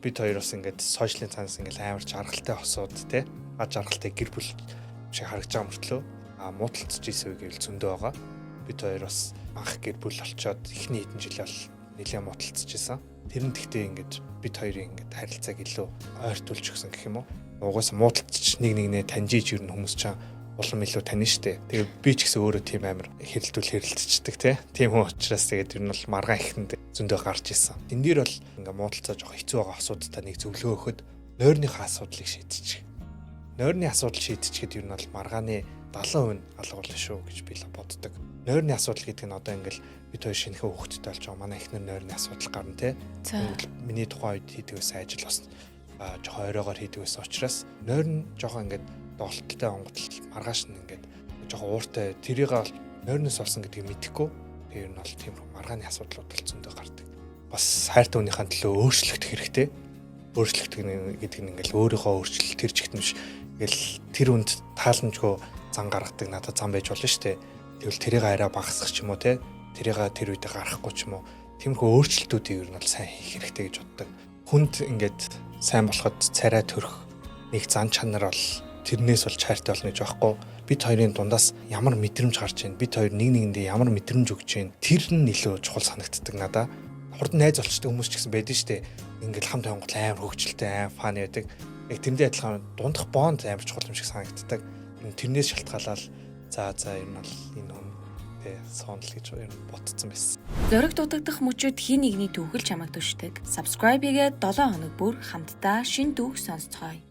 бид хоёр бас ингээд сошиалын цаанаас ингээд амар жаргалтай хосууд те жаргалтай гэр бүл шиг харагдаж байгаа мөртлөө муудалцж ийсвэ гэвэл зөндөө байгаа. Бид хоёр бас анх гэр бүл олцоод эхний хэдэн жил бол нэлээд муудалцж ийсэн. Тэр нь гэхдээ ингээд бид хоёрын ингээд харилцааг илүү ойртуулж өгсөн гэх юм уу. Угаасаа муудалцж нэг нэгнээ таньж иж юу хүмүүс чам улам илүү тань штэ. Тэгээ би ч гэсэн өөрөө тийм амар хэрэлдэлцдэг те. Тийм учраас тэгээд ер нь бол маргаан ихэнд зөндөө гарч исэн. Энд дээр бол ингээ муудалцаа жоох хэцүү байгаа асуудалтай нэг зөвлөө өгөхөд нойрныхаа асуудлыг шийдчих. Нойрны асуудал шийдчихэд ер нь бол маргааны 70% алгуулна шүү гэж би л боддог. Нойрны асуудал гэдэг нь одоо ингээл бид хоёр шинэхэн хүүхэдтэй болж байгаа. Манай эхнэр нойрны асуудал гарна те. Миний тухайн үед хийдэг байсан ажил бас жоох ойрогоор хийдэг байсан учраас нойрн жоох ингээд доолтолтой онгодол маргааш нь ингээд жоох ууртай тэрийг бол нойрноос болсон гэдгийг мэдэхгүй. Тэр нь бол тийм маргааны асуудлууд бол зөндөө гардаг. Бас хайртай хүнийхээ төлөө өөрчлөгдөх хэрэгтэй. Өөрчлөгдөх гэдэг нь ингээл өөрийнхөө өөрчлөлт тэр чигт нь биш. Ингээл тэр хүнд тааламжгүй зан гаргадаг надад зам байж болно шүү дээ. Тэгвэл тэрийг арай багасгах ч юм уу те. Тэрийг тэр үедээ гаргахгүй ч юм уу. Тиймэрхүү өөрчлөлтүүдийг ер нь бол сайн хийх хэрэгтэй гэж боддог. Хүнд ингээд сайн болоход царай төрөх нэг зан чанар бол тэрнээс бол хайртай болно гэж байхгүй. Бид хоёрын дундаас ямар мэдрэмж гарч ийн, бид хоёр нэг нэгэндээ ямар мэдрэмж өгч ийн, тэр нь илүү чухал санагддаг надаа. Хурд найз олчтой хүмүүс ч гэсэн байдаг шүү дээ. Ингээл хамт хонгол амар хөвгчлөлтэй амар фан яадаг. Яг тэндээ адилхан дундах бонд амар чухал юм шиг санагддаг. Тэрнээс шалтгаалаад за ер нь бол энэ хүн сонл гэж ер нь ботцсон байсан. Зориг дутагдах мөчөд хин нэгний түүхэл чамайг төшдөг. Subscribe хийгээд 7 хоног бүр хамтдаа шин түүх сонсцгоё.